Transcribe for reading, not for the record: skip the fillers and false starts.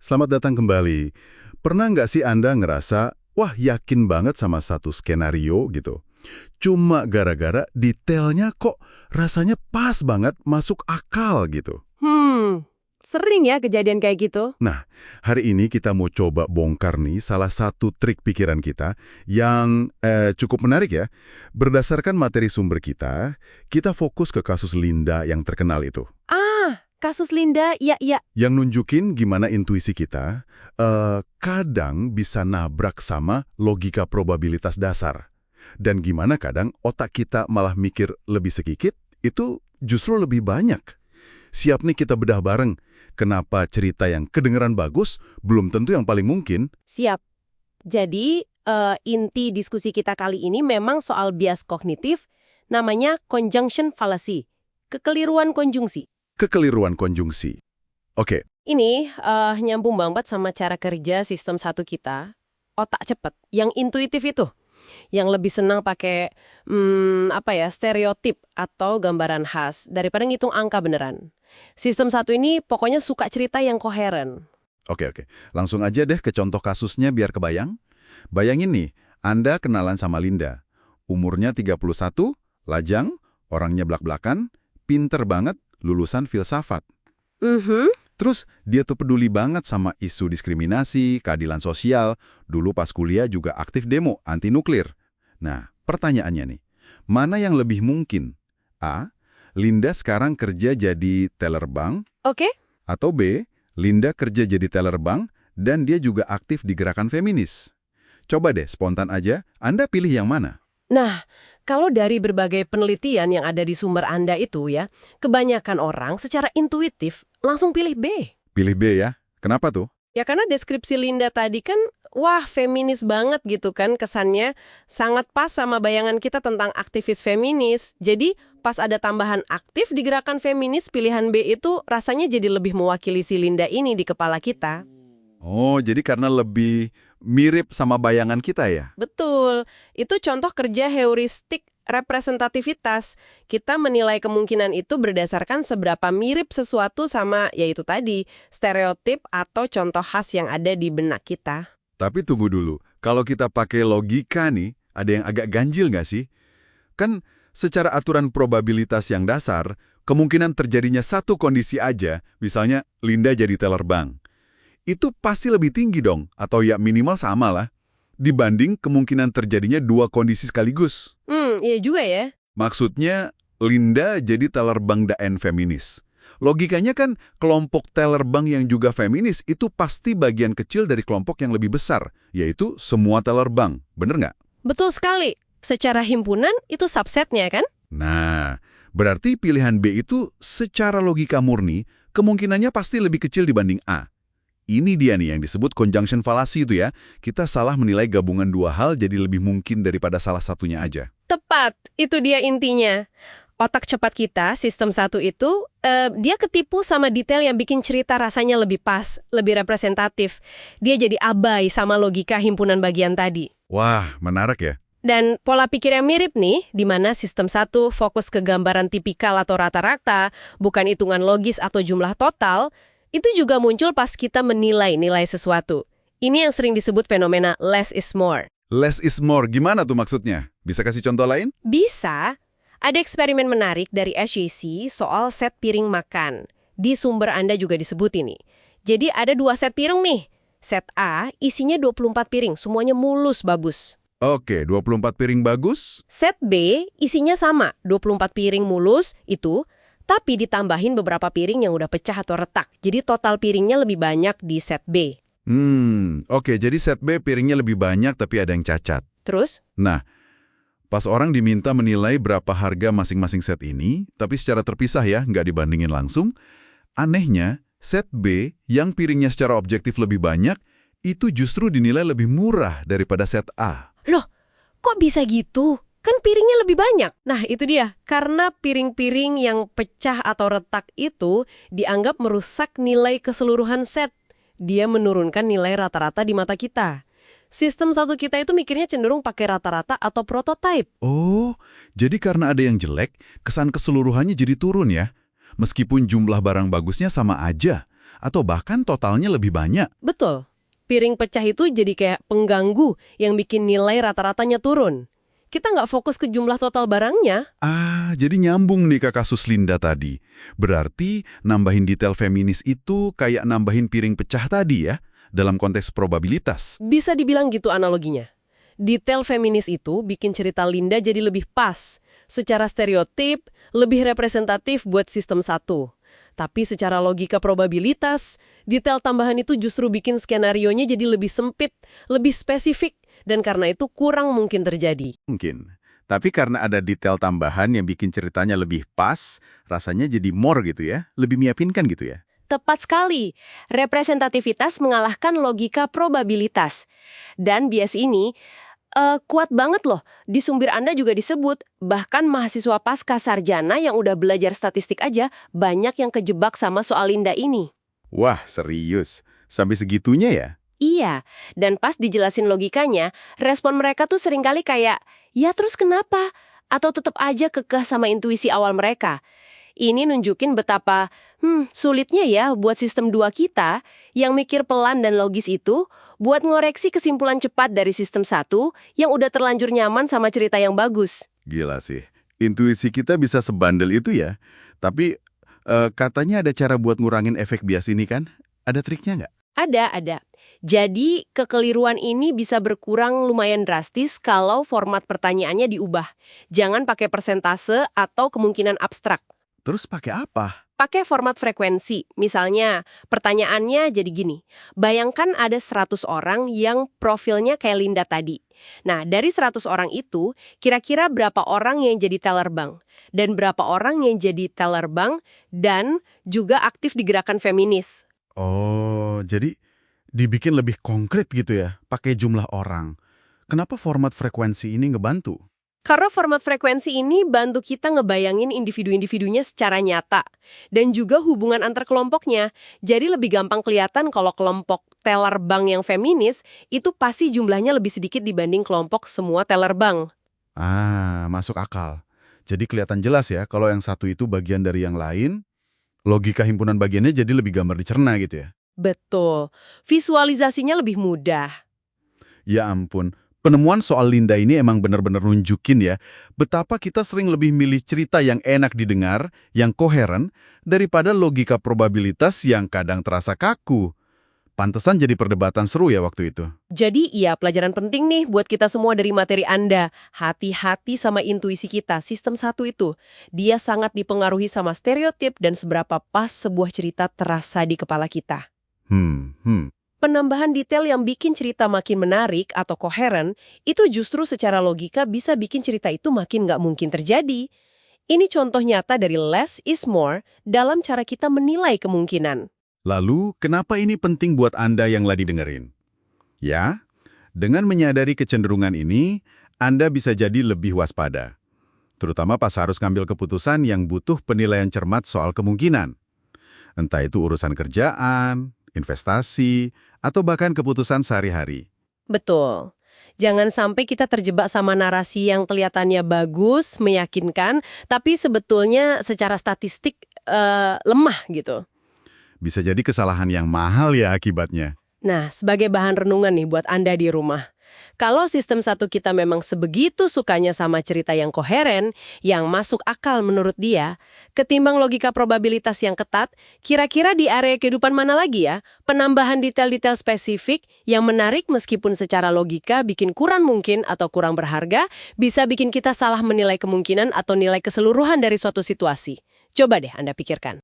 Selamat datang kembali. Pernah nggak sih Anda ngerasa, wah yakin banget sama satu skenario gitu? Cuma gara-gara detailnya kok rasanya pas banget masuk akal gitu. Sering ya kejadian kayak gitu. Nah, hari ini kita mau coba bongkar nih salah satu trik pikiran kita yang cukup menarik ya. Berdasarkan materi sumber kita fokus ke kasus Linda yang terkenal itu. Kasus Linda, iya. Yang nunjukin gimana intuisi kita kadang bisa nabrak sama logika probabilitas dasar. Dan gimana kadang otak kita malah mikir lebih sedikit, itu justru lebih banyak. Siap nih kita bedah bareng, kenapa cerita yang kedengeran bagus belum tentu yang paling mungkin. Siap. Jadi, inti diskusi kita kali ini memang soal bias kognitif, namanya conjunction fallacy, kekeliruan konjungsi. Kekeliruan konjungsi. Oke. Ini nyambung banget sama cara kerja sistem satu kita, otak cepat, yang intuitif itu. Yang lebih senang pakai stereotip atau gambaran khas daripada ngitung angka beneran. Sistem satu ini pokoknya suka cerita yang koheren. Oke. Langsung aja deh ke contoh kasusnya biar kebayang. Bayangin nih, Anda kenalan sama Linda. Umurnya 31, lajang, orangnya blak-blakan, pinter banget, lulusan filsafat. Terus dia tuh peduli banget sama isu diskriminasi, keadilan sosial. Dulu pas kuliah juga aktif demo anti nuklir. Nah, pertanyaannya nih, mana yang lebih mungkin? A. Linda sekarang kerja jadi teller bank. Oke. Atau B. Linda kerja jadi teller bank dan dia juga aktif di gerakan feminis. Coba deh, spontan aja, Anda pilih yang mana? Nah, kalau dari berbagai penelitian yang ada di sumber Anda itu ya, kebanyakan orang secara intuitif langsung pilih B. Pilih B ya? Kenapa tuh? Ya karena deskripsi Linda tadi kan, wah feminis banget gitu kan kesannya, sangat pas sama bayangan kita tentang aktivis feminis. Jadi pas ada tambahan aktif di gerakan feminis, pilihan B itu rasanya jadi lebih mewakili si Linda ini di kepala kita. Oh, jadi karena lebih mirip sama bayangan kita ya? Betul, itu contoh kerja heuristik representativitas. Kita menilai kemungkinan itu berdasarkan seberapa mirip sesuatu sama, yaitu tadi, stereotip atau contoh khas yang ada di benak kita. Tapi tunggu dulu, kalau kita pakai logika nih, ada yang agak ganjil nggak sih? Kan secara aturan probabilitas yang dasar, kemungkinan terjadinya satu kondisi aja, misalnya Linda jadi teller bank. Itu pasti lebih tinggi dong, atau ya minimal sama lah, dibanding kemungkinan terjadinya dua kondisi sekaligus. Iya juga ya. Maksudnya, Linda jadi teller bank dan feminis. Logikanya kan kelompok teller bank yang juga feminis itu pasti bagian kecil dari kelompok yang lebih besar, yaitu semua teller bank. Bener nggak? Betul sekali. Secara himpunan itu subsetnya kan? Nah, berarti pilihan B itu secara logika murni, kemungkinannya pasti lebih kecil dibanding A. Ini dia nih yang disebut conjunction fallacy itu ya. Kita salah menilai gabungan dua hal jadi lebih mungkin daripada salah satunya aja. Tepat, itu dia intinya. Otak cepat kita, sistem satu itu, dia ketipu sama detail yang bikin cerita rasanya lebih pas, lebih representatif. Dia jadi abai sama logika himpunan bagian tadi. Wah, menarik ya. Dan pola pikir yang mirip nih, di mana sistem satu fokus ke gambaran tipikal atau rata-rata, bukan hitungan logis atau jumlah total, itu juga muncul pas kita menilai nilai sesuatu. Ini yang sering disebut fenomena less is more. Less is more, gimana tuh maksudnya? Bisa kasih contoh lain? Bisa. Ada eksperimen menarik dari SJC soal set piring makan. Di sumber Anda juga disebut ini. Jadi ada dua set piring nih. Set A isinya 24 piring, semuanya mulus bagus. Oke, 24 piring bagus. Set B isinya sama, 24 piring mulus itu, tapi ditambahin beberapa piring yang udah pecah atau retak. Jadi total piringnya lebih banyak di set B. Oke, jadi set B piringnya lebih banyak tapi ada yang cacat. Terus? Nah, pas orang diminta menilai berapa harga masing-masing set ini, tapi secara terpisah ya, nggak dibandingin langsung, anehnya, set B yang piringnya secara objektif lebih banyak, itu justru dinilai lebih murah daripada set A. Loh, kok bisa gitu? Kan piringnya lebih banyak. Nah, itu dia. Karena piring-piring yang pecah atau retak itu dianggap merusak nilai keseluruhan set. Dia menurunkan nilai rata-rata di mata kita. Sistem satu kita itu mikirnya cenderung pakai rata-rata atau prototype. Oh, jadi karena ada yang jelek, kesan keseluruhannya jadi turun ya? Meskipun jumlah barang bagusnya sama aja. atau bahkan totalnya lebih banyak. Betul. Piring pecah itu jadi kayak pengganggu yang bikin nilai rata-ratanya turun. Kita nggak fokus ke jumlah total barangnya. Jadi nyambung nih ke kasus Linda tadi. Berarti nambahin detail feminis itu kayak nambahin piring pecah tadi ya, dalam konteks probabilitas. Bisa dibilang gitu analoginya. Detail feminis itu bikin cerita Linda jadi lebih pas. Secara stereotip, lebih representatif buat sistem 1. Tapi secara logika probabilitas, detail tambahan itu justru bikin skenarionya jadi lebih sempit, lebih spesifik, dan karena itu kurang mungkin terjadi. Mungkin. Tapi karena ada detail tambahan yang bikin ceritanya lebih pas, rasanya jadi more gitu ya, lebih meyakinkan gitu ya. Tepat sekali. Representativitas mengalahkan logika probabilitas. Dan bias ini kuat banget loh. Di sumber Anda juga disebut, bahkan mahasiswa pasca sarjana yang udah belajar statistik aja banyak yang kejebak sama soal Linda ini. Wah, serius? Sampai segitunya ya? Iya, dan pas dijelasin logikanya, respon mereka tuh seringkali kayak, ya terus kenapa? Atau tetap aja kekeh sama intuisi awal mereka. Ini nunjukin betapa, sulitnya ya buat sistem 2 kita yang mikir pelan dan logis itu buat ngoreksi kesimpulan cepat dari sistem 1 yang udah terlanjur nyaman sama cerita yang bagus. Gila sih. Intuisi kita bisa sebandel itu ya. Tapi katanya ada cara buat ngurangin efek bias ini kan? Ada triknya nggak? Ada. Jadi, kekeliruan ini bisa berkurang lumayan drastis kalau format pertanyaannya diubah. Jangan pakai persentase atau kemungkinan abstrak. Terus pakai apa? Pakai format frekuensi. Misalnya, pertanyaannya jadi gini. Bayangkan ada 100 orang yang profilnya kayak Linda tadi. Nah, dari 100 orang itu, kira-kira berapa orang yang jadi teller bank? Dan berapa orang yang jadi teller bank dan juga aktif di gerakan feminis? Oh, jadi dibikin lebih konkret gitu ya, pakai jumlah orang. Kenapa format frekuensi ini ngebantu? Karena format frekuensi ini bantu kita ngebayangin individu-individunya secara nyata. Dan juga hubungan antar kelompoknya. Jadi lebih gampang kelihatan kalau kelompok teller bank yang feminis itu pasti jumlahnya lebih sedikit dibanding kelompok semua teller bank. Masuk akal. Jadi kelihatan jelas ya, kalau yang satu itu bagian dari yang lain, logika himpunan bagiannya jadi lebih gambar dicerna gitu ya. Betul. Visualisasinya lebih mudah. Ya ampun. Penemuan soal Linda ini emang benar-benar nunjukin ya, betapa kita sering lebih milih cerita yang enak didengar, yang koheren, daripada logika probabilitas yang kadang terasa kaku. Pantesan jadi perdebatan seru ya waktu itu. Jadi iya, pelajaran penting nih buat kita semua dari materi Anda. Hati-hati sama intuisi kita, sistem 1 itu. Dia sangat dipengaruhi sama stereotip dan seberapa pas sebuah cerita terasa di kepala kita. Penambahan detail yang bikin cerita makin menarik atau koheren, itu justru secara logika bisa bikin cerita itu makin nggak mungkin terjadi. Ini contoh nyata dari less is more dalam cara kita menilai kemungkinan. Lalu, kenapa ini penting buat Anda yang lagi dengerin? Ya, dengan menyadari kecenderungan ini, Anda bisa jadi lebih waspada. Terutama pas harus ngambil keputusan yang butuh penilaian cermat soal kemungkinan. Entah itu urusan kerjaan, investasi, atau bahkan keputusan sehari-hari. Betul. Jangan sampai kita terjebak sama narasi yang kelihatannya bagus, meyakinkan, tapi sebetulnya secara statistik lemah gitu. Bisa jadi kesalahan yang mahal ya akibatnya. Nah, sebagai bahan renungan nih buat Anda di rumah. Kalau sistem 1 kita memang sebegitu sukanya sama cerita yang koheren, yang masuk akal menurut dia, ketimbang logika probabilitas yang ketat, kira-kira di area kehidupan mana lagi ya? Penambahan detail-detail spesifik yang menarik meskipun secara logika bikin kurang mungkin atau kurang berharga, bisa bikin kita salah menilai kemungkinan atau nilai keseluruhan dari suatu situasi. Coba deh Anda pikirkan.